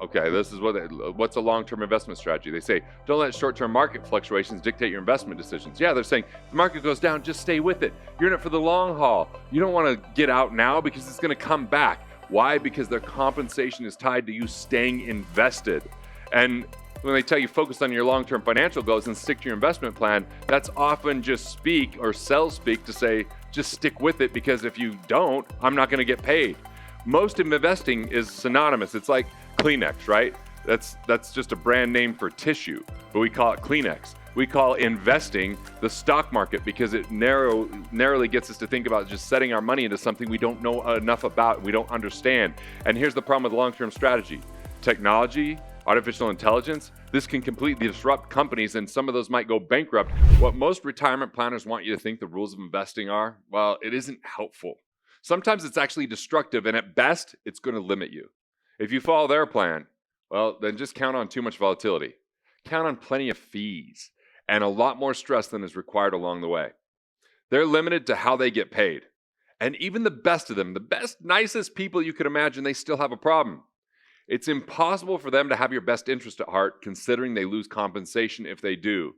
Okay, this is what's a long-term investment strategy? They say, don't let short-term market fluctuations dictate your investment decisions. Yeah, they're saying if the market goes down, just stay with it. You're in it for the long haul. You don't want to get out now because it's going to come back. Why? Because their compensation is tied to you staying invested. And when they tell you focus on your long-term financial goals and stick to your investment plan, that's often just speak or sales speak to say, just stick with it, because if you don't, I'm not going to get paid. Most of investing is synonymous. It's like Kleenex, right? That's just a brand name for tissue, but we call it Kleenex. We call investing the stock market because it narrowly gets us to think about just setting our money into something we don't know enough about, we don't understand. And here's the problem with long-term strategy. Technology, artificial intelligence, this can completely disrupt companies, and some of those might go bankrupt. What most retirement planners want you to think the rules of investing are, well, it isn't helpful. Sometimes it's actually destructive, and at best, it's going to limit you. If you follow their plan, well, then just count on too much volatility. Count on plenty of fees and a lot more stress than is required along the way. They're limited to how they get paid. And even the best of them, the best, nicest people you could imagine, they still have a problem. It's impossible for them to have your best interest at heart, considering they lose compensation if they do.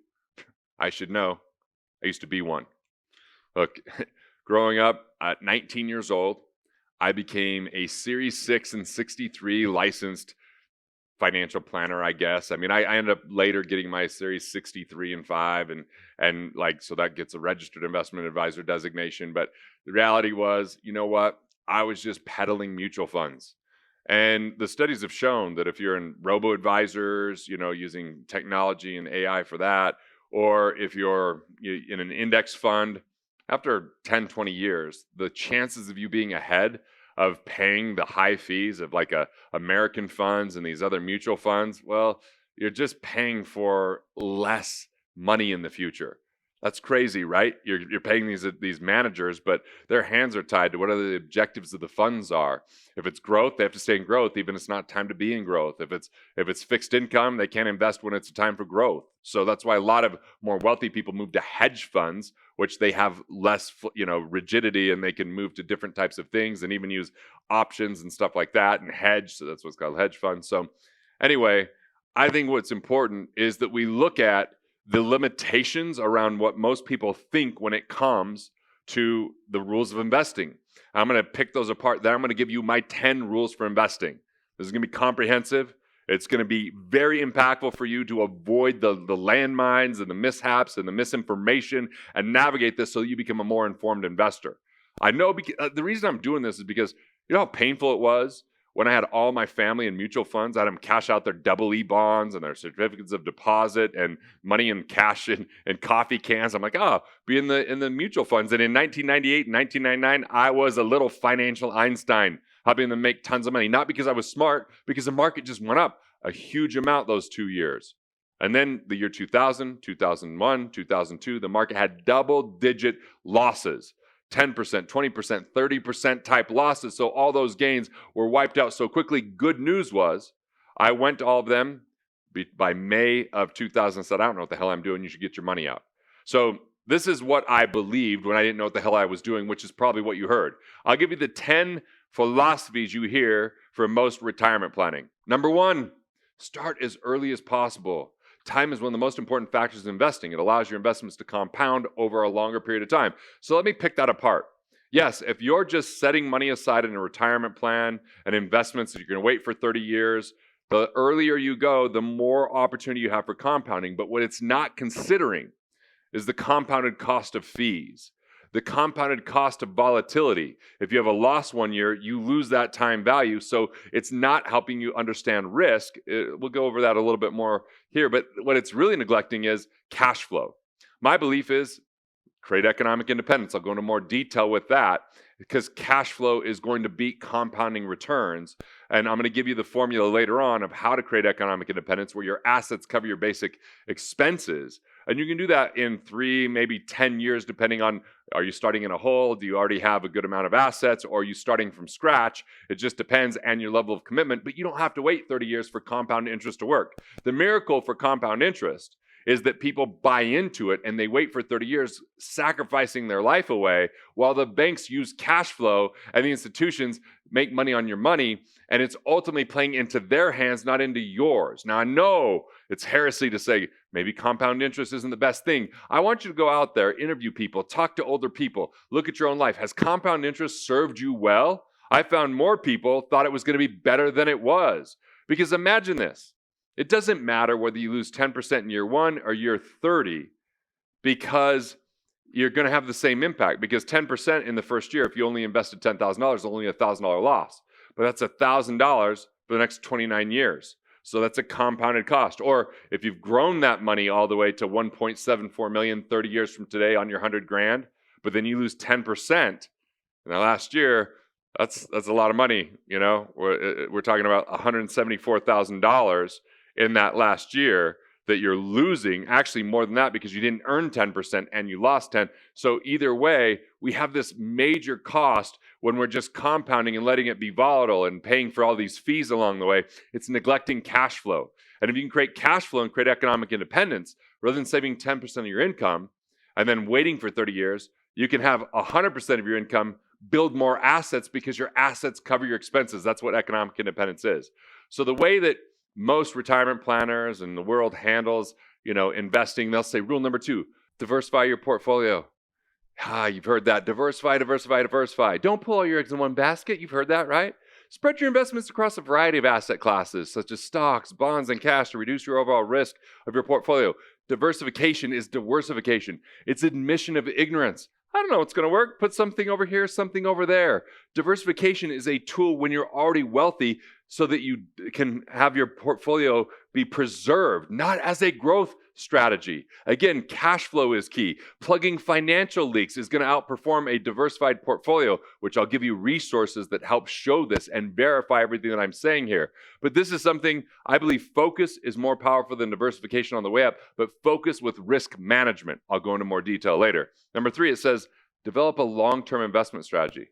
I should know. I used to be one. Look, growing up at 19 years old, I became a Series 6 and 63 licensed financial planner, I guess. I mean, I ended up later getting my Series 63 and 5 and like, so that gets a registered investment advisor designation. But the reality was, you know what? I was just peddling mutual funds. And the studies have shown that if you're in robo-advisors, using technology and AI for that, or if you're in an index fund, after 10, 20 years, the chances of you being ahead of paying the high fees of like American funds and these other mutual funds, well, you're just paying for less money in the future. That's crazy, right? You're paying these managers, but their hands are tied to what are the objectives of the funds are. If it's growth, they have to stay in growth, even if it's not time to be in growth. If it's fixed income, they can't invest when it's time for growth. So that's why a lot of more wealthy people move to hedge funds, which they have less, rigidity, and they can move to different types of things and even use options and stuff like that and hedge. So that's what's called hedge funds. So anyway, I think what's important is that we look at the limitations around what most people think when it comes to the rules of investing. I'm going to pick those apart. Then I'm going to give you my 10 rules for investing. This is going to be comprehensive. It's going to be very impactful for you to avoid the landmines and the mishaps and the misinformation and navigate this so you become a more informed investor. I know the reason I'm doing this is because you know how painful it was when I had all my family in mutual funds. I had them cash out their double E bonds and their certificates of deposit and money in cash and coffee cans. I'm like, be in the mutual funds. And in 1998 and 1999, I was a little financial Einstein, helping them make tons of money. Not because I was smart, because the market just went up a huge amount those 2 years. And then the year 2000, 2001, 2002, the market had double-digit losses. 10%, 20%, 30% type losses. So all those gains were wiped out so quickly. Good news was I went to all of them by May of 2000 and said, I don't know what the hell I'm doing. You should get your money out. So this is what I believed when I didn't know what the hell I was doing, which is probably what you heard. I'll give you the 10 philosophies you hear for most retirement planning. Number 1, start as early as possible. Time is one of the most important factors in investing. It allows your investments to compound over a longer period of time. So let me pick that apart. Yes, if you're just setting money aside in a retirement plan and investments that you're going to wait for 30 years, the earlier you go, the more opportunity you have for compounding. But what it's not considering is the compounded cost of fees, the compounded cost of volatility. If you have a loss 1 year, you lose that time value. So it's not helping you understand risk. We'll go over that a little bit more here. But what it's really neglecting is cash flow. My belief is create economic independence. I'll go into more detail with that because cash flow is going to beat compounding returns. And I'm going to give you the formula later on of how to create economic independence where your assets cover your basic expenses. And you can do that in 3, maybe 10 years, depending on, are you starting in a hole? Do you already have a good amount of assets? Or are you starting from scratch? It just depends on your level of commitment, but you don't have to wait 30 years for compound interest to work. The miracle for compound interest is that people buy into it and they wait for 30 years, sacrificing their life away, while the banks use cash flow and the institutions make money on your money, and it's ultimately playing into their hands, not into yours. Now, I know it's heresy to say maybe compound interest isn't the best thing. I want you to go out there, interview people, talk to older people, look at your own life. Has compound interest served you well? I found more people thought it was going to be better than it was. Because imagine this. It doesn't matter whether you lose 10% in year 1 or year 30, because you're going to have the same impact. Because 10% in the first year, if you only invested $10,000, only a $1,000 loss. But that's $1,000 for the next 29 years. So that's a compounded cost. Or if you've grown that money all the way to 1.74 million 30 years from today on your 100 grand, but then you lose 10% in the last year, that's a lot of money. You know, we're talking about $174,000 in that last year that you're losing, actually more than that, because you didn't earn 10% and you lost 10. So either way, we have this major cost when we're just compounding and letting it be volatile and paying for all these fees along the way. It's neglecting cash flow. And if you can create cash flow and create economic independence, rather than saving 10% of your income and then waiting for 30 years, you can have 100% of your income build more assets because your assets cover your expenses. That's what economic independence is. So the way that most retirement planners and the world handles, investing, they'll say rule number 2, diversify your portfolio. You've heard that. Diversify, diversify, diversify. Don't put all your eggs in one basket. You've heard that, right? Spread your investments across a variety of asset classes, such as stocks, bonds, and cash, to reduce your overall risk of your portfolio. Diversification is diversification. It's admission of ignorance. I don't know what's going to work. Put something over here, something over there. Diversification is a tool when you're already wealthy so that you can have your portfolio be preserved, not as a growth strategy. Again, cash flow is key. Plugging financial leaks is going to outperform a diversified portfolio, which I'll give you resources that help show this and verify everything that I'm saying here. But this is something I believe focus is more powerful than diversification on the way up, but focus with risk management. I'll go into more detail later. Number 3, it says, develop a long-term investment strategy.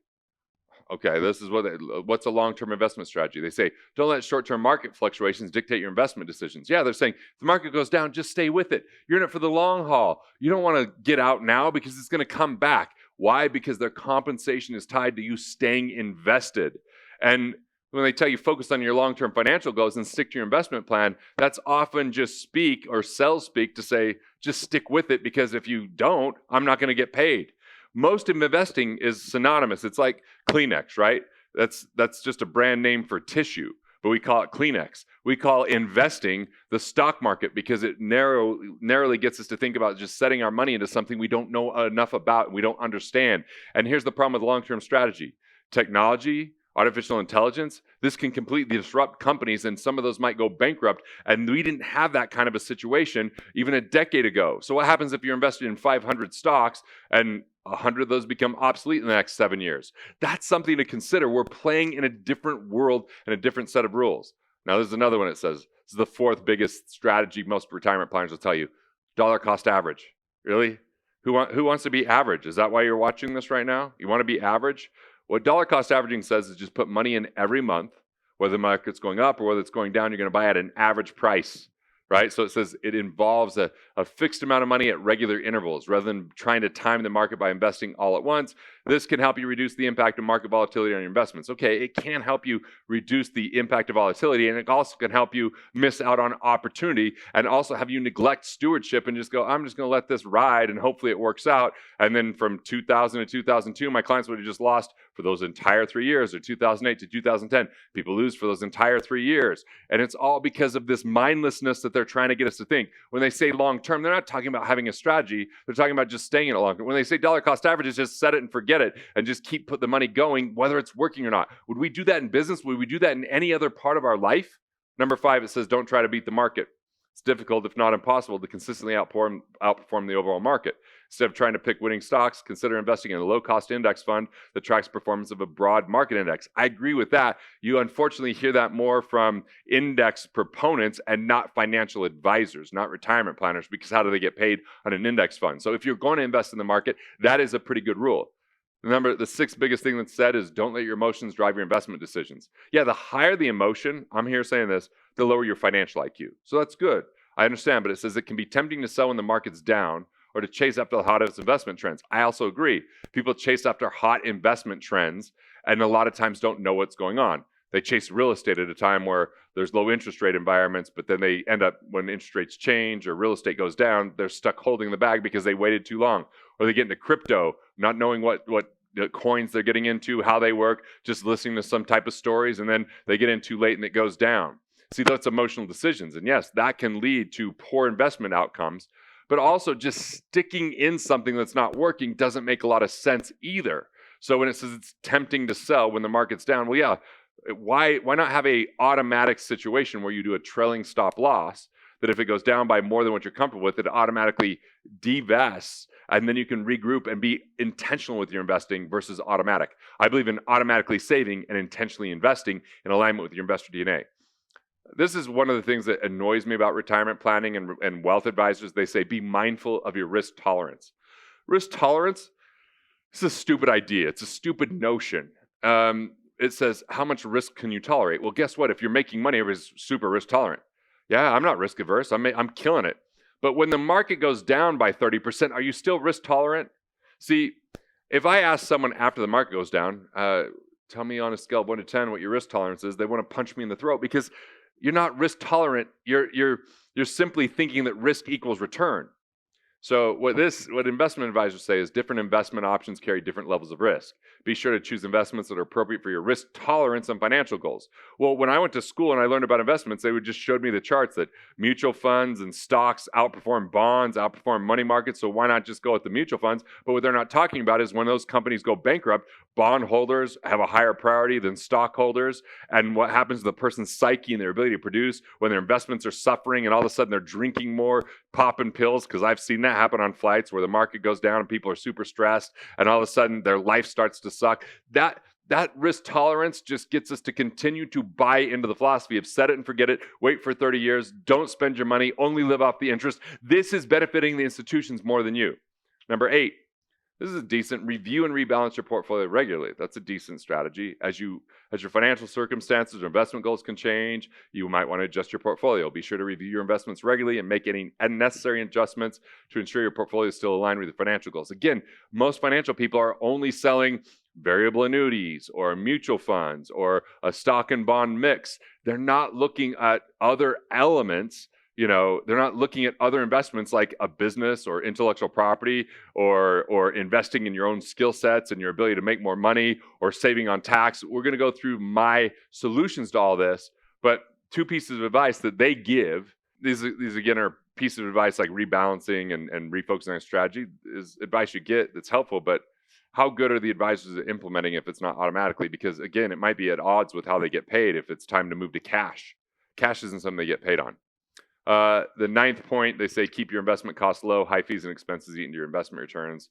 Okay, this is what's a long-term investment strategy. They say, don't let short-term market fluctuations dictate your investment decisions. Yeah, they're saying, if the market goes down, just stay with it. You're in it for the long haul. You don't want to get out now because it's going to come back. Why? Because their compensation is tied to you staying invested. And when they tell you focus on your long-term financial goals and stick to your investment plan, that's often just speak or sales speak to say, just stick with it, because if you don't, I'm not going to get paid. Most of investing is synonymous. It's like Kleenex, right? That's just a brand name for tissue, but we call it Kleenex. We call investing the stock market because it narrowly gets us to think about just setting our money into something we don't know enough about and we don't understand. And here's the problem with long-term strategy. Technology, artificial intelligence, this can completely disrupt companies, and some of those might go bankrupt. And we didn't have that kind of a situation even a decade ago. So what happens if you're invested in 500 stocks and 100 of those become obsolete in the next 7 years? That's something to consider. We're playing in a different world and a different set of rules. Now, there's another one that says, this is the 4th biggest strategy most retirement planners will tell you, dollar cost average. Really? Who wants to be average? Is that why you're watching this right now? You want to be average? What dollar cost averaging says is just put money in every month, whether the market's going up or whether it's going down, you're going to buy at an average price, right? So it says it involves a fixed amount of money at regular intervals rather than trying to time the market by investing all at once. This can help you reduce the impact of market volatility on your investments. Okay, it can help you reduce the impact of volatility, and it also can help you miss out on opportunity and also have you neglect stewardship and just go, I'm just going to let this ride and hopefully it works out. And then from 2000 to 2002, my clients would have just lost for those entire 3 years, or 2008 to 2010. People lose for those entire 3 years. And it's all because of this mindlessness that they're trying to get us to think. When they say long-term, they're not talking about having a strategy. They're talking about just staying in it long-term. When they say dollar cost averages, just set it and forget it and just put the money going, whether it's working or not. Would we do that in business? Would we do that in any other part of our life? Number 5, it says, don't try to beat the market. It's difficult, if not impossible, to consistently outperform the overall market. Instead of trying to pick winning stocks, consider investing in a low-cost index fund that tracks performance of a broad market index. I agree with that. You unfortunately hear that more from index proponents and not financial advisors, not retirement planners, because how do they get paid on an index fund? So if you're going to invest in the market, that is a pretty good rule. Remember, the 6th biggest thing that's said is don't let your emotions drive your investment decisions. Yeah, the higher the emotion, I'm here saying this, the lower your financial IQ. So that's good. I understand, but it says it can be tempting to sell when the market's down or to chase after the hottest investment trends. I also agree. People chase after hot investment trends and a lot of times don't know what's going on. They chase real estate at a time where there's low interest rate environments, but then they end up, when interest rates change or real estate goes down, they're stuck holding the bag because they waited too long. Or they get into crypto, not knowing what coins they're getting into, how they work, just listening to some type of stories, and then they get in too late and it goes down. See, that's emotional decisions. And yes, that can lead to poor investment outcomes, but also just sticking in something that's not working doesn't make a lot of sense either. So when it says it's tempting to sell when the market's down, well, yeah, why not have a automatic situation where you do a trailing stop loss that if it goes down by more than what you're comfortable with, it automatically divests, and then you can regroup and be intentional with your investing versus automatic. I believe in automatically saving and intentionally investing in alignment with your investor DNA. This is one of the things that annoys me about retirement planning and wealth advisors. They say, be mindful of your risk tolerance. Risk tolerance, it's a stupid idea. It's a stupid notion. It says, how much risk can you tolerate? Well, guess what? If you're making money, everybody's super risk tolerant. Yeah, I'm not risk averse. I'm killing it. But when the market goes down by 30%, are you still risk tolerant? See, if I ask someone after the market goes down, tell me on a scale of 1 to 10 what your risk tolerance is, they want to punch me in the throat because you're not risk tolerant. You're simply thinking that risk equals return. So what investment advisors say is different investment options carry different levels of risk. Be sure to choose investments that are appropriate for your risk tolerance and financial goals. Well, when I went to school and I learned about investments, they would just showed me the charts that mutual funds and stocks outperform bonds, outperform money markets. So why not just go with the mutual funds? But what they're not talking about is when those companies go bankrupt, bond holders have a higher priority than stockholders. And what happens to the person's psyche and their ability to produce when their investments are suffering and all of a sudden they're drinking more, popping pills, because I've seen that happen on flights where the market goes down and people are super stressed and all of a sudden their life starts to suck. That risk tolerance just gets us to continue to buy into the philosophy of set it and forget it, wait for 30 years, don't spend your money, only live off the interest. This is benefiting the institutions more than you. Number 8, this is a decent review and rebalance your portfolio regularly. That's a decent strategy. As your financial circumstances or investment goals can change, you might want to adjust your portfolio. Be sure to review your investments regularly and make any unnecessary adjustments to ensure your portfolio is still aligned with your financial goals. Again, most financial people are only selling variable annuities or mutual funds or a stock and bond mix. They're not looking at other elements. They're not looking at other investments like a business or intellectual property or investing in your own skill sets and your ability to make more money or saving on tax. We're going to go through my solutions to all this, but 2 pieces of advice that they give, these again are pieces of advice like rebalancing and refocusing on strategy is advice you get that's helpful, but how good are the advisors at implementing if it's not automatically? Because again, it might be at odds with how they get paid if it's time to move to cash. Cash isn't something they get paid on. The 9th point, they say keep your investment costs low, high fees and expenses eat into your investment returns.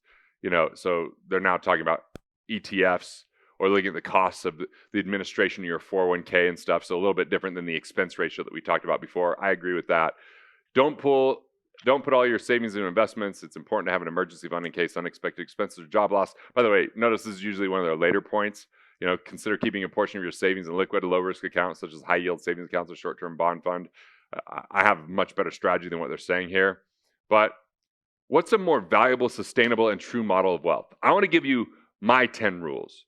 So they're now talking about ETFs or looking at the costs of the administration of your 401k and stuff. So a little bit different than the expense ratio that we talked about before. I agree with that. Don't put all your savings into investments. It's important to have an emergency fund in case unexpected expenses or job loss. By the way, notice this is usually one of their later points. Consider keeping a portion of your savings in liquid, low-risk accounts such as high-yield savings accounts or short-term bond fund. I have a much better strategy than what they're saying here. But what's a more valuable, sustainable, and true model of wealth? I want to give you my 10 rules,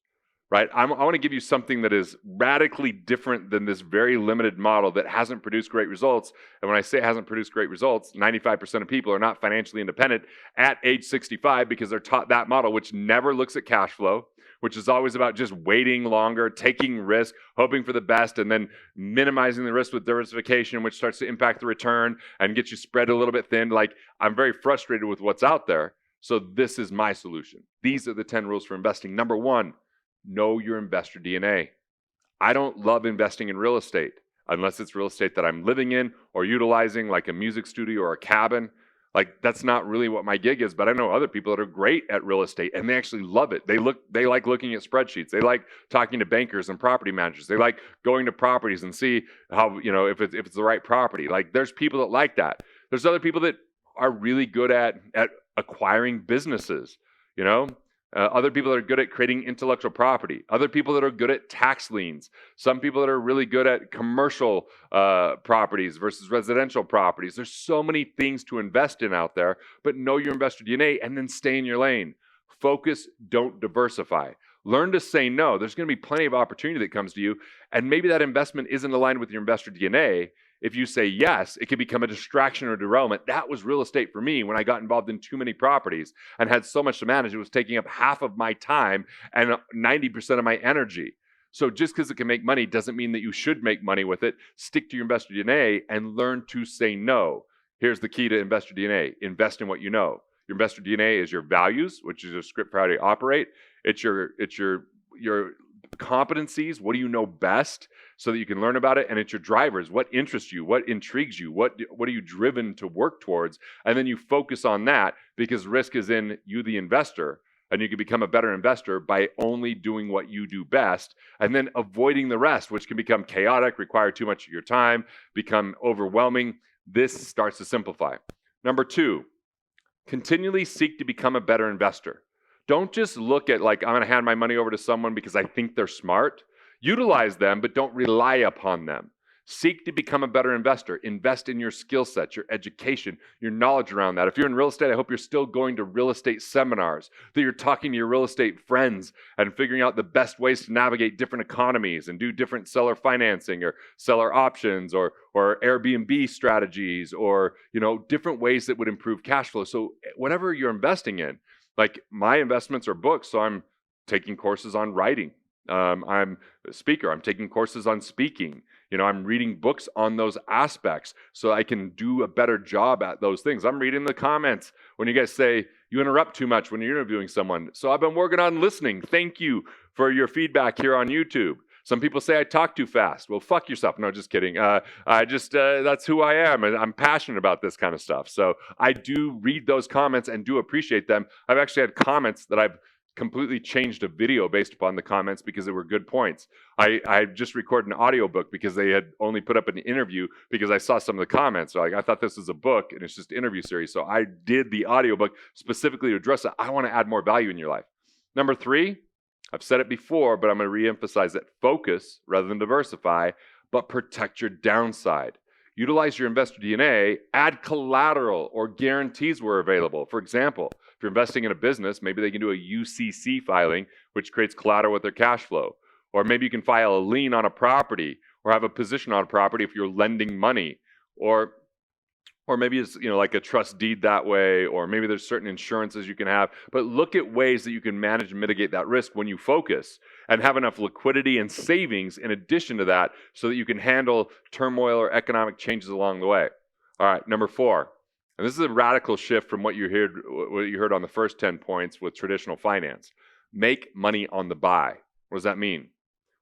right? I want to give you something that is radically different than this very limited model that hasn't produced great results. And when I say it hasn't produced great results, 95% of people are not financially independent at age 65 because they're taught that model, which never looks at cash flow, which is always about just waiting longer, taking risk, hoping for the best, and then minimizing the risk with diversification, which starts to impact the return and gets you spread a little bit thin. Like, I'm very frustrated with what's out there. So this is my solution. These are the 10 rules for investing. Number 1, know your investor DNA. I don't love investing in real estate unless it's real estate that I'm living in or utilizing, like a music studio or a cabin. Like, that's not really what my gig is, but I know other people that are great at real estate and they actually love it. They like looking at spreadsheets. They like talking to bankers and property managers. They like going to properties and see how, if it's the right property. Like, there's people that like that. There's other people that are really good at acquiring businesses, other people that are good at creating intellectual property, other people that are good at tax liens, some people that are really good at commercial properties versus residential properties. There's so many things to invest in out there, but know your investor DNA and then stay in your lane. Focus, don't diversify. Learn to say no. There's going to be plenty of opportunity that comes to you, and maybe that investment isn't aligned with your investor DNA. If you say yes, it can become a distraction or derailment. That was real estate for me when I got involved in too many properties and had so much to manage. It was taking up half of my time and 90% of my energy. So just because it can make money doesn't mean that you should make money with it. Stick to your investor DNA and learn to say no. Here's the key to investor DNA. Invest in what you know. Your investor DNA is your values, which is a script for how to operate. It's your competencies. What do you know best so that you can learn about it? And it's your drivers. What interests you? What intrigues you? What are you driven to work towards? And then you focus on that, because risk is in you, the investor, and you can become a better investor by only doing what you do best and then avoiding the rest, which can become chaotic, require too much of your time, become overwhelming. This starts to simplify. Number 2, continually seek to become a better investor. Don't just look at like, I'm going to hand my money over to someone because I think they're smart. Utilize them, but don't rely upon them. Seek to become a better investor. Invest in your skill set, your education, your knowledge around that. If you're in real estate, I hope you're still going to real estate seminars, that you're talking to your real estate friends and figuring out the best ways to navigate different economies and do different seller financing or seller options or Airbnb strategies or, different ways that would improve cash flow. So whatever you're investing in, like my investments are books, so I'm taking courses on writing. I'm a speaker. I'm taking courses on speaking. I'm reading books on those aspects so I can do a better job at those things. I'm reading the comments when you guys say you interrupt too much when you're interviewing someone. So I've been working on listening. Thank you for your feedback here on YouTube. Some people say I talk too fast. Well, fuck yourself. No, just kidding. That's who I am. And I'm passionate about this kind of stuff. So I do read those comments and do appreciate them. I've actually had comments that I've completely changed a video based upon the comments because they were good points. I just recorded an audiobook because they had only put up an interview because I saw some of the comments. So I thought this was a book and it's just an interview series. So I did the audiobook specifically to address it. I want to add more value in your life. Number 3, I've said it before, but I'm going to reemphasize it. Focus rather than diversify, but protect your downside. Utilize your investor DNA, add collateral or guarantees where available. For example, if you're investing in a business, maybe they can do a UCC filing, which creates collateral with their cash flow. Or maybe you can file a lien on a property or have a position on a property if you're lending money. Or maybe it's like a trust deed that way, or maybe there's certain insurances you can have. But look at ways that you can manage and mitigate that risk when you focus and have enough liquidity and savings in addition to that so that you can handle turmoil or economic changes along the way. All right, number 4. And this is a radical shift from what you heard on the first 10 points with traditional finance. Make money on the buy. What does that mean?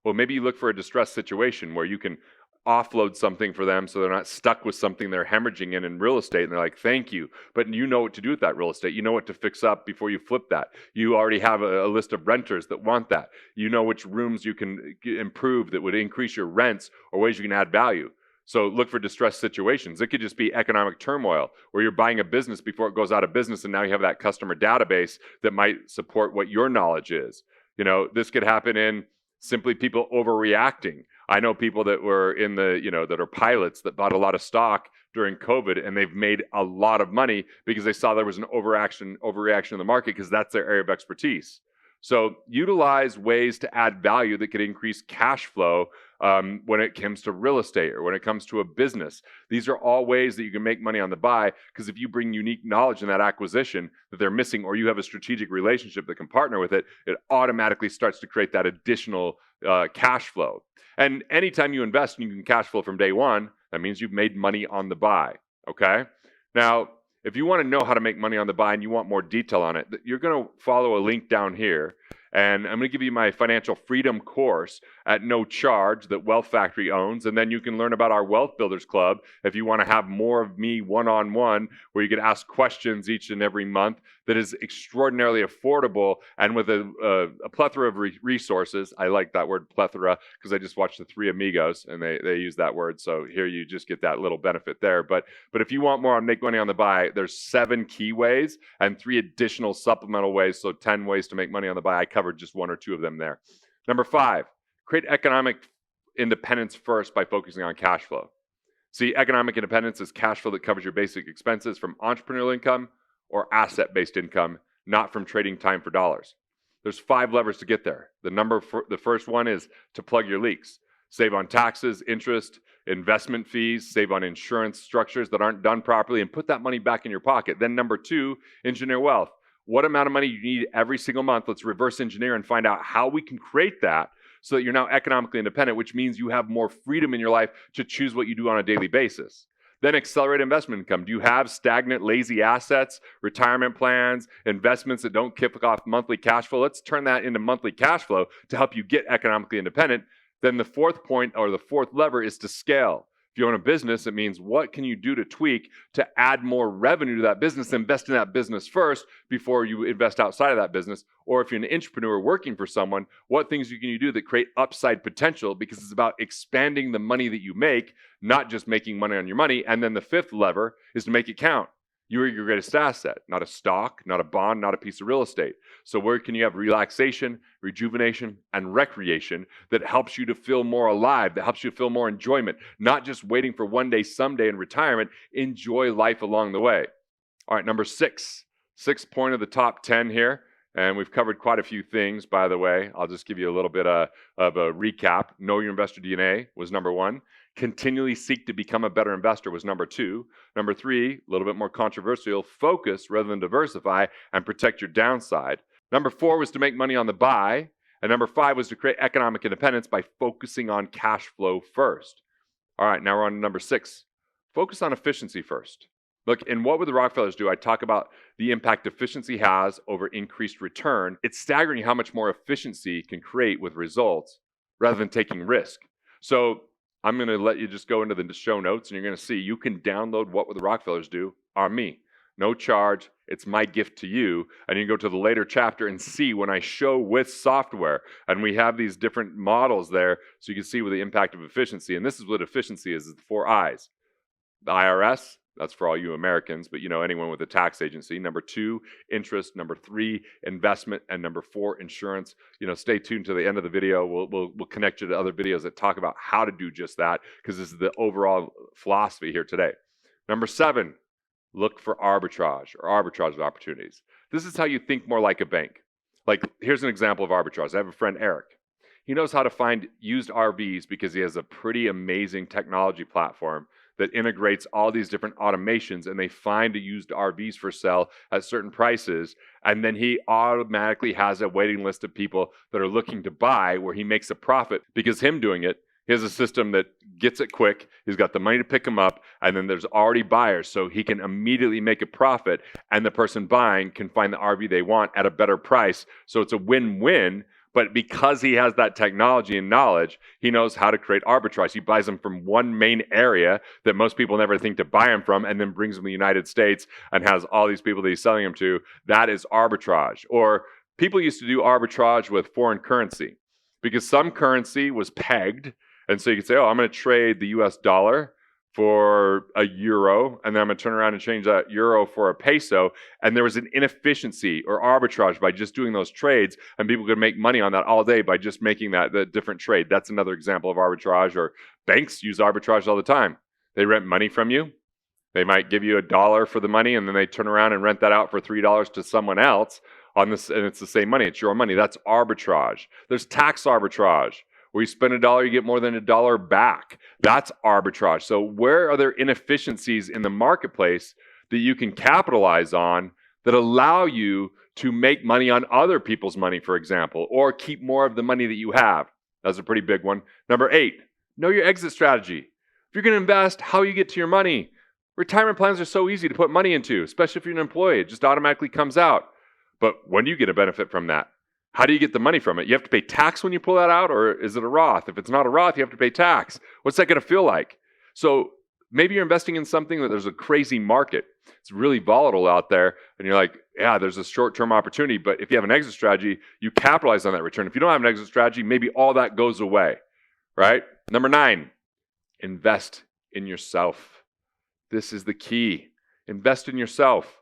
Well, maybe you look for a distressed situation where you can offload something for them so they're not stuck with something they're hemorrhaging in real estate, and they're like, thank you. But you know what to do with that real estate. You know what to fix up before you flip that. You already have a list of renters that want that. You know which rooms you can improve that would increase your rents or ways you can add value. So look for distressed situations. It could just be economic turmoil where you're buying a business before it goes out of business, and now you have that customer database that might support what your knowledge is. This could happen in simply people overreacting. I know people that were in that are pilots that bought a lot of stock during COVID, and they've made a lot of money because they saw there was an overreaction in the market because that's their area of expertise. So utilize ways to add value that could increase cash flow when it comes to real estate or when it comes to a business. These are all ways that you can make money on the buy, because if you bring unique knowledge in that acquisition that they're missing, or you have a strategic relationship that can partner with it, it automatically starts to create that additional cash flow. And anytime you invest and you can cash flow from day one, that means you've made money on the buy, okay? Now, if you want to know how to make money on the buy and you want more detail on it, you're going to follow a link down here. And I'm going to give you my financial freedom course at no charge that Wealth Factory owns. And then you can learn about our Wealth Builders Club if you want to have more of me one-on-one, where you can ask questions each and every month that is extraordinarily affordable and with a plethora of resources. I like that word plethora because I just watched The Three Amigos and they use that word. So here you just get that little benefit there. But if you want more on make money on the buy, there's 7 key ways and 3 additional supplemental ways. So 10 ways to make money on the buy. I covered just 1 or 2 of them there. Number 5, create economic independence first by focusing on cash flow. See, economic independence is cash flow that covers your basic expenses from entrepreneurial income or asset-based income, not from trading time for dollars. There's 5 levers to get there. The first one is to plug your leaks. Save on taxes, interest, investment fees, save on insurance structures that aren't done properly, and put that money back in your pocket. Then number 2, engineer wealth. What amount of money you need every single month? Let's reverse engineer and find out how we can create that so that you're now economically independent, which means you have more freedom in your life to choose what you do on a daily basis. Then accelerate investment income. Do you have stagnant, lazy assets, retirement plans, investments that don't kick off monthly cash flow? Let's turn that into monthly cash flow to help you get economically independent. Then the 4th point, or the 4th lever, is to scale. If you own a business, it means what can you do to tweak to add more revenue to that business, invest in that business first before you invest outside of that business. Or if you're an entrepreneur working for someone, what things can you do that create upside potential? Because it's about expanding the money that you make, not just making money on your money. And then the 5th lever is to make it count. You are your greatest asset, not a stock, not a bond, not a piece of real estate. So where can you have relaxation, rejuvenation, and recreation that helps you to feel more alive, that helps you to feel more enjoyment, not just waiting for one day, someday in retirement. Enjoy life along the way. All right, number 6. 6th point of the top 10 here. And we've covered quite a few things, by the way. I'll just give you a little bit of a recap. Know your investor DNA was number 1. Continually seek to become a better investor was number 2. Number 3, a little bit more controversial, focus rather than diversify and protect your downside. Number 4 was to make money on the buy. And number 5 was to create economic independence by focusing on cash flow first. All right, now we're on number 6. Focus on efficiency first. Look, in What Would the Rockefellers Do? I talk about the impact efficiency has over increased return. It's staggering how much more efficiency can create with results rather than taking risk. So I'm going to let you just go into the show notes and you're going to see you can download What Would the Rockefellers Do on me. No charge. It's my gift to you. And you can go to the later chapter and see when I show with software. And we have these different models there so you can see with the impact of efficiency. And this is what efficiency is the 4 I's. The IRS. That's for all you Americans, but anyone with a tax agency. Number 2, interest. Number 3, investment. And number 4, insurance. Stay tuned to the end of the video. We'll connect you to other videos that talk about how to do just that, because this is the overall philosophy here today. Number 7, look for arbitrage or arbitrage opportunities. This is how you think more like a bank. Like, here's an example of arbitrage. I have a friend, Eric. He knows how to find used RVs because he has a pretty amazing technology platform that integrates all these different automations, and they find used RVs for sale at certain prices. And then he automatically has a waiting list of people that are looking to buy, where he makes a profit because him doing it. He has a system that gets it quick. He's got the money to pick them up, and then there's already buyers, so he can immediately make a profit, and the person buying can find the RV they want at a better price. So it's a win-win. But because he has that technology and knowledge, he knows how to create arbitrage. He buys them from one main area that most people never think to buy them from, and then brings them to the United States and has all these people that he's selling them to. That is arbitrage. Or people used to do arbitrage with foreign currency because some currency was pegged. And so you could say, I'm going to trade the US dollar for a euro, and then I'm going to turn around and change that euro for a peso. And there was an inefficiency or arbitrage by just doing those trades, and people could make money on that all day by just making the different trade. That's another example of arbitrage. Or banks use arbitrage all the time. They rent money from you. They might give you $1 for the money, and then they turn around and rent that out for $3 to someone else on this, and it's the same money. It's your money. That's arbitrage. There's tax arbitrage, where you spend $1, you get more than $1 back. That's arbitrage. So where are there inefficiencies in the marketplace that you can capitalize on that allow you to make money on other people's money, for example, or keep more of the money that you have? That's a pretty big one. Number 8, know your exit strategy. If you're going to invest, how you get to your money. Retirement plans are so easy to put money into, especially if you're an employee. It just automatically comes out. But when do you get a benefit from that? How do you get the money from it? You have to pay tax when you pull that out, or is it a Roth? If it's not a Roth, you have to pay tax. What's that going to feel like? So maybe you're investing in something that there's a crazy market. It's really volatile out there, and you're like, yeah, there's a short-term opportunity, but if you have an exit strategy, you capitalize on that return. If you don't have an exit strategy, maybe all that goes away, right? Number 9, invest in yourself. This is the key. Invest in yourself.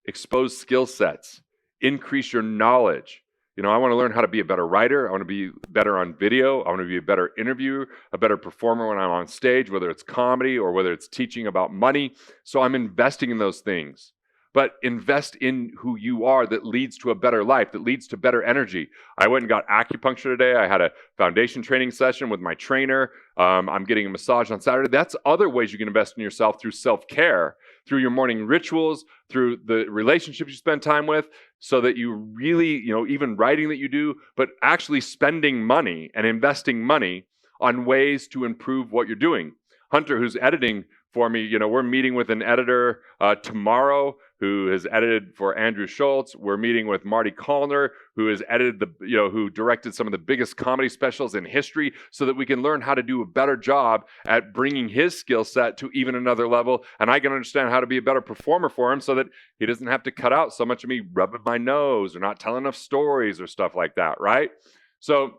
Expose skill sets. Increase your knowledge. I want to learn how to be a better writer. I want to be better on video. I want to be a better interviewer, a better performer when I'm on stage, whether it's comedy or whether it's teaching about money. So I'm investing in those things. But invest in who you are that leads to a better life, that leads to better energy. I went and got acupuncture today. I had a foundation training session with my trainer. I'm getting a massage on Saturday. That's other ways you can invest in yourself through self-care, through your morning rituals, through the relationships you spend time with, so that you really, even writing that you do, but actually spending money and investing money on ways to improve what you're doing. Hunter, who's editing for me, we're meeting with an editor tomorrow who has edited for Andrew Schultz. We're meeting with Marty Callner, who has edited who directed some of the biggest comedy specials in history, so that we can learn how to do a better job at bringing his skill set to even another level. And I can understand how to be a better performer for him, so that he doesn't have to cut out so much of me rubbing my nose or not telling enough stories or stuff like that, right? So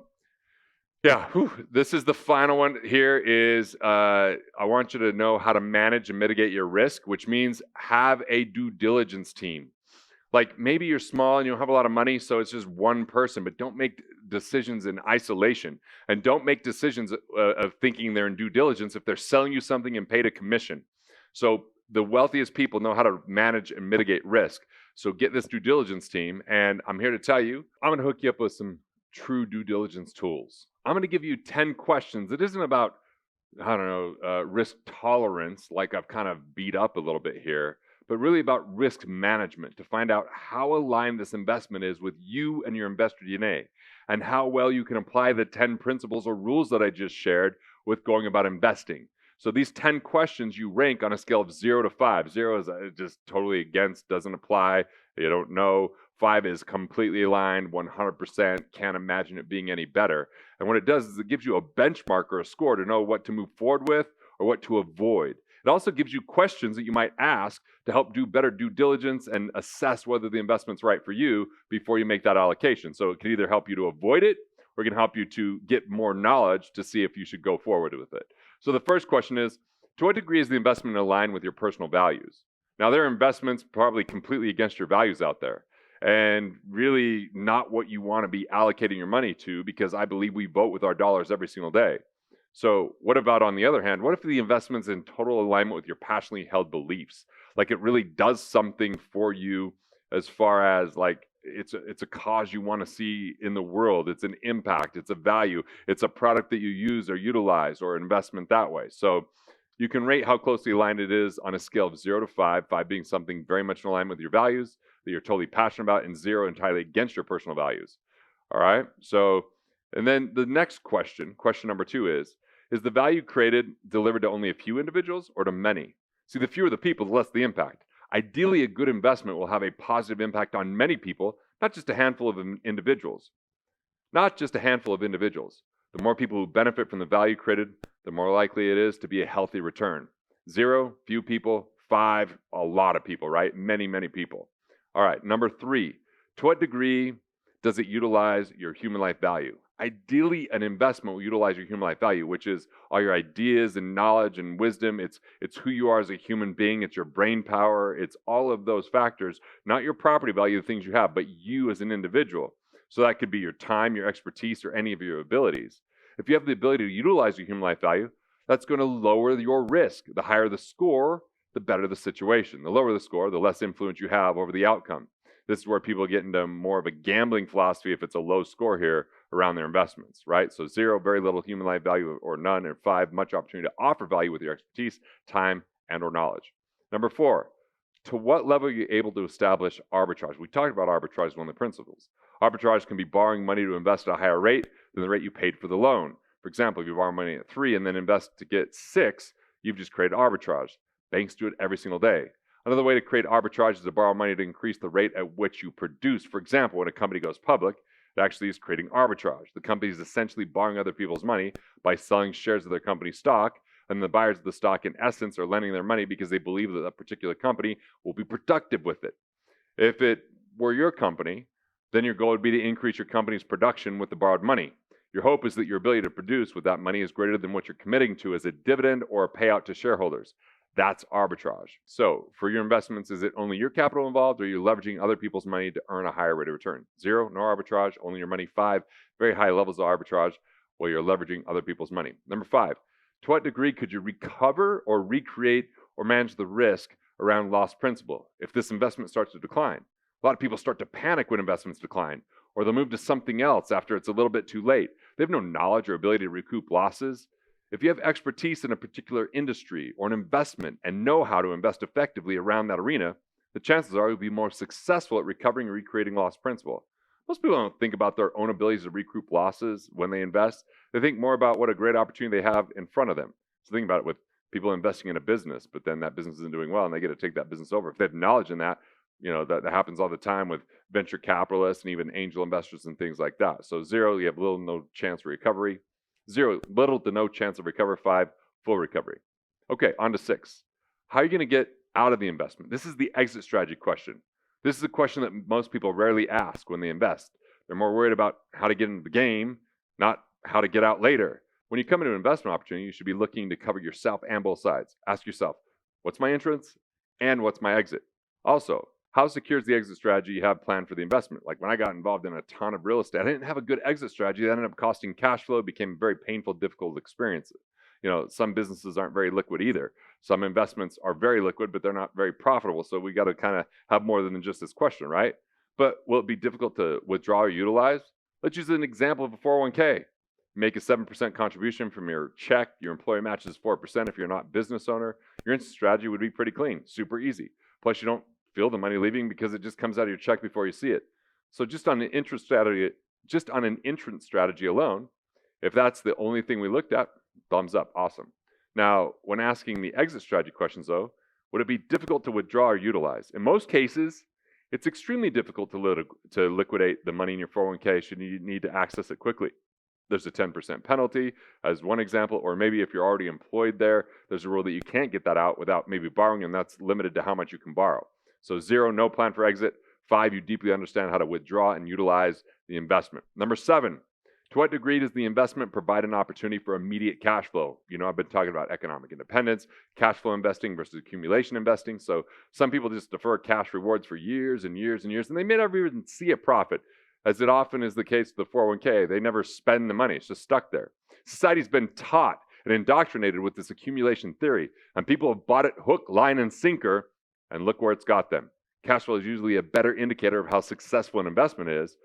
yeah, this is the final one here is I want you to know how to manage and mitigate your risk, which means have a due diligence team. Like maybe you're small and you don't have a lot of money, so it's just one person, but don't make decisions in isolation, and don't make decisions of thinking they're in due diligence if they're selling you something and paid a commission. So the wealthiest people know how to manage and mitigate risk. So get this due diligence team, and I'm here to tell you, I'm going to hook you up with some true due diligence tools. I'm going to give you 10 questions. It isn't about, risk tolerance, like I've kind of beat up a little bit here, but really about risk management, to find out how aligned this investment is with you and your investor DNA, and how well you can apply the 10 principles or rules that I just shared with going about investing. So these 10 questions you rank on a scale of 0 to 5. 0 is just totally against, doesn't apply, you don't know. 5 is completely aligned, 100%, can't imagine it being any better. And what it does is it gives you a benchmark or a score to know what to move forward with or what to avoid. It also gives you questions that you might ask to help do better due diligence and assess whether the investment's right for you before you make that allocation. So it can either help you to avoid it, or it can help you to get more knowledge to see if you should go forward with it. So the first question is, to what degree is the investment aligned with your personal values? Now, there are investments probably completely against your values out there, and really not what you want to be allocating your money to, because I believe we vote with our dollars every single day. So what about, on the other hand, what if the investment's in total alignment with your passionately held beliefs? Like it really does something for you, as far as like it's a cause you want to see in the world. It's an impact, it's a value, it's a product that you use or utilize, or investment that way. So you can rate how closely aligned it is on a scale of 0 to 5, 5 being something very much in alignment with your values that you're totally passionate about, and 0 entirely against your personal values. All right. So, and then the next question number 2 is the value created delivered to only a few individuals or to many? See, the fewer the people, the less the impact. Ideally, a good investment will have a positive impact on many people, not just a handful of individuals. Not just a handful of individuals. The more people who benefit from the value created, the more likely it is to be a healthy return. 0, few people. 5, a lot of people, right? Many, many people. All right, number 3, to what degree does it utilize your human life value? Ideally, an investment will utilize your human life value, which is all your ideas and knowledge and wisdom. It's who you are as a human being. It's your brain power. It's all of those factors, not your property value, the things you have, but you as an individual. So that could be your time, your expertise, or any of your abilities. If you have the ability to utilize your human life value, that's going to lower your risk. The higher the score, the better the situation. The lower the score, the less influence you have over the outcome. This is where people get into more of a gambling philosophy if it's a low score here around their investments, right? So 0, very little human life value or none, and 5, much opportunity to offer value with your expertise, time, and or knowledge. Number 4, to what level are you able to establish arbitrage? We talked about arbitrage as one of the principles. Arbitrage can be borrowing money to invest at a higher rate than the rate you paid for the loan. For example, if you borrow money at 3 and then invest to get 6, you've just created arbitrage. Banks do it every single day. Another way to create arbitrage is to borrow money to increase the rate at which you produce. For example, when a company goes public, it actually is creating arbitrage. The company is essentially borrowing other people's money by selling shares of their company stock, And the buyers of the stock, in essence, are lending their money because they believe that that particular company will be productive with it. If it were your company, then your goal would be to increase your company's production with the borrowed money. Your hope is that your ability to produce with that money is greater than what you're committing to as a dividend or a payout to shareholders. That's arbitrage. So for your investments, is it only your capital involved, or are you leveraging other people's money to earn a higher rate of return? 0, no arbitrage, only your money. 5, very high levels of arbitrage while you're leveraging other people's money. Number 5, to what degree could you recover or recreate or manage the risk around lost principal if this investment starts to decline? A lot of people start to panic when investments decline, or they'll move to something else after it's a little bit too late. They have no knowledge or ability to recoup losses. If you have expertise in a particular industry or an investment and know how to invest effectively around that arena, the chances are you'll be more successful at recovering and recreating lost principal. Most people don't think about their own abilities to recoup losses when they invest. They think more about what a great opportunity they have in front of them. So think about it with people investing in a business, but then that business isn't doing well and they get to take that business over. If they have knowledge in that, that happens all the time with venture capitalists and even angel investors and things like that. So 0, you have little to no chance of recovery. 0, little to no chance of recovery. 5, full recovery. Okay, on to 6. How are you going to get out of the investment? This is the exit strategy question. This is a question that most people rarely ask when they invest. They're more worried about how to get into the game, not how to get out later. When you come into an investment opportunity, you should be looking to cover yourself and both sides. Ask yourself, what's my entrance and what's my exit? Also, how secure is the exit strategy you have planned for the investment? Like when I got involved in a ton of real estate, I didn't have a good exit strategy. That ended up costing cash flow. It became a very painful, difficult experience. Some businesses aren't very liquid either. Some investments are very liquid, but they're not very profitable. So we got to kind of have more than just this question, right? But will it be difficult to withdraw or utilize? Let's use an example of a 401k. Make a 7% contribution from your check. Your employer matches 4% if you're not a business owner. Your exit strategy would be pretty clean, super easy. Plus, you don't feel the money leaving because it just comes out of your check before you see it. So just on an entrance strategy alone, if that's the only thing we looked at, thumbs up, awesome. Now, when asking the exit strategy questions though, would it be difficult to withdraw or utilize? In most cases, it's extremely difficult to liquidate the money in your 401k should you need to access it quickly. There's a 10% penalty as one example, or maybe if you're already employed there, there's a rule that you can't get that out without maybe borrowing, and that's limited to how much you can borrow. So 0, no plan for exit. 5, you deeply understand how to withdraw and utilize the investment. Number 7, to what degree does the investment provide an opportunity for immediate cash flow? I've been talking about economic independence, cash flow investing versus accumulation investing. So some people just defer cash rewards for years and years and years, and they may never even see a profit. As it often is the case with the 401k, they never spend the money. It's just stuck there. Society's been taught and indoctrinated with this accumulation theory, and people have bought it hook, line, and sinker, and look where it's got them. Cash flow is usually a better indicator of how successful an investment is.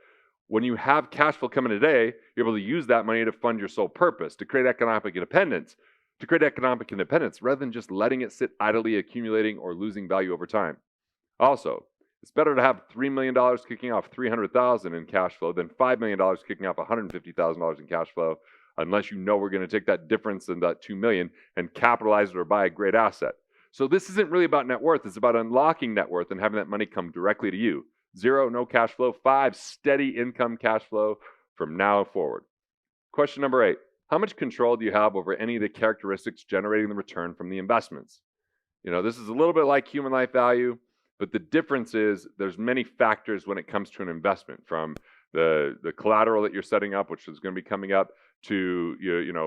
When you have cash flow coming today, you're able to use that money to fund your sole purpose, to create economic independence, rather than just letting it sit idly accumulating or losing value over time. Also, it's better to have $3 million kicking off $300,000 in cash flow than $5 million kicking off $150,000 in cash flow, unless you know we're going to take that difference in that $2 million and capitalize it or buy a great asset. So this isn't really about net worth. It's about unlocking net worth and having that money come directly to you. 0, no cash flow. 5, steady income cash flow from now forward. Question number 8. How much control do you have over any of the characteristics generating the return from the investments? This is a little bit like human life value, but the difference is there's many factors when it comes to an investment, from the collateral that you're setting up, which is going to be coming up, to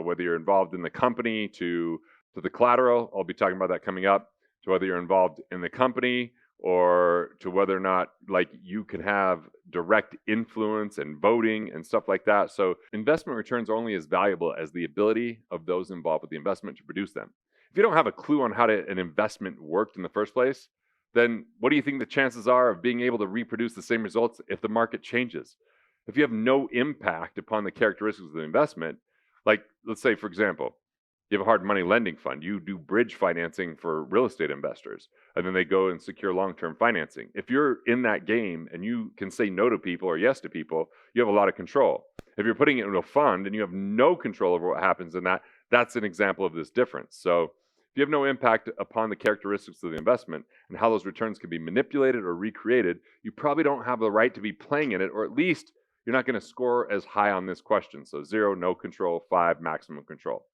whether you're involved in the company, to the collateral. I'll be talking about that coming up, to whether you're involved in the company, or to whether or not you can have direct influence and voting and stuff like that. So investment returns are only as valuable as the ability of those involved with the investment to produce them. If you don't have a clue on how an investment worked in the first place, then what do you think the chances are of being able to reproduce the same results if the market changes? If you have no impact upon the characteristics of the investment, let's say, for example, you have a hard money lending fund. You do bridge financing for real estate investors, and then they go and secure long-term financing. If you're in that game and you can say no to people or yes to people, you have a lot of control. If you're putting it in a fund and you have no control over what happens in that, that's an example of this difference. So if you have no impact upon the characteristics of the investment and how those returns can be manipulated or recreated, you probably don't have the right to be playing in it, or at least you're not going to score as high on this question. So 0, no control. 5, maximum control.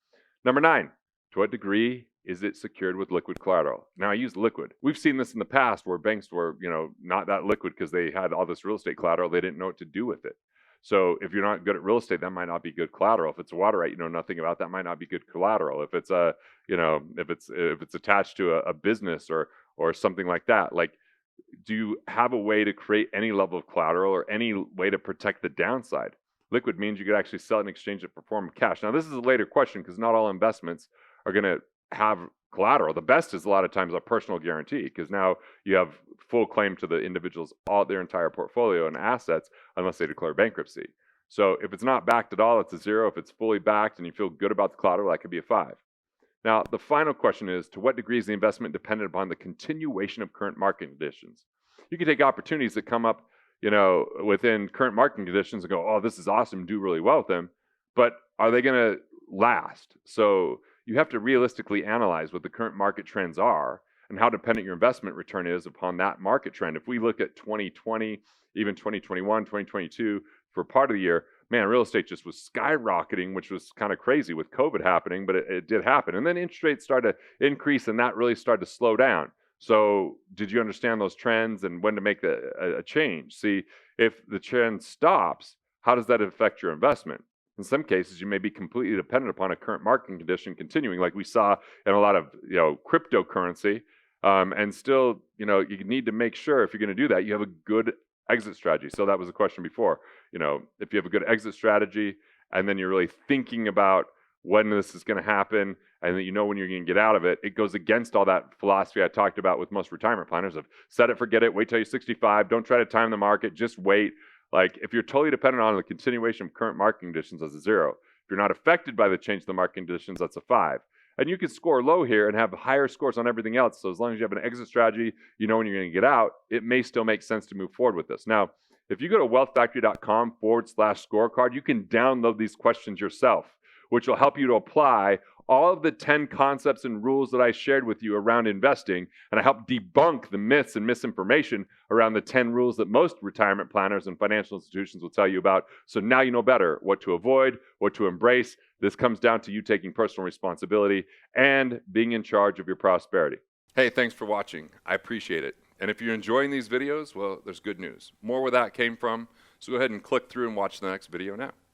Number 9, To what degree is it secured with liquid collateral? Now I use liquid. We've seen this in the past where banks were, not that liquid because they had all this real estate collateral. They didn't know what to do with it. So if you're not good at real estate, that might not be good collateral. If it's a water right, you know nothing about, that might not be good collateral. If it's if it's attached to a business or something like that, like, do you have a way to create any level of collateral or any way to protect the downside? Liquid means you could actually sell it in exchange for form of cash. Now, this is a later question because not all investments are going to have collateral. The best is a lot of times a personal guarantee, because now you have full claim to the individual's their entire portfolio and assets unless they declare bankruptcy. So if it's not backed at all, it's a 0. If it's fully backed and you feel good about the collateral, that could be a 5. Now, the final question is, to what degree is the investment dependent upon the continuation of current market conditions? You can take opportunities that come up, within current market conditions and go, oh, this is awesome, do really well with them, but are they going to last? So you have to realistically analyze what the current market trends are and how dependent your investment return is upon that market trend. If we look at 2020, even 2021, 2022, for part of the year, man, real estate just was skyrocketing, which was kind of crazy with COVID happening, but it did happen. And then interest rates started to increase and that really started to slow down. So did you understand those trends and when to make a change? See, if the trend stops, how does that affect your investment? In some cases, you may be completely dependent upon a current market condition continuing, like we saw in a lot of cryptocurrency. And still, you need to make sure if you're going to do that, you have a good exit strategy. So that was a question before. If you have a good exit strategy and then you're really thinking about when this is going to happen and that when you're going to get out of it, it goes against all that philosophy I talked about with most retirement planners of set it, forget it, wait till you're 65, don't try to time the market, just wait. Like, if you're totally dependent on the continuation of current market conditions, that's a 0. If you're not affected by the change in the market conditions, that's a 5. And you can score low here and have higher scores on everything else. So as long as you have an exit strategy, when you're going to get out, it may still make sense to move forward with this. Now, if you go to wealthfactory.com/scorecard, you can download these questions yourself, which will help you to apply all of the 10 concepts and rules that I shared with you around investing, and I help debunk the myths and misinformation around the 10 rules that most retirement planners and financial institutions will tell you about. So now you know better what to avoid, what to embrace. This comes down to you taking personal responsibility and being in charge of your prosperity. Hey, thanks for watching. I appreciate it. And if you're enjoying these videos, well, there's good news. More where that came from, so go ahead and click through and watch the next video now.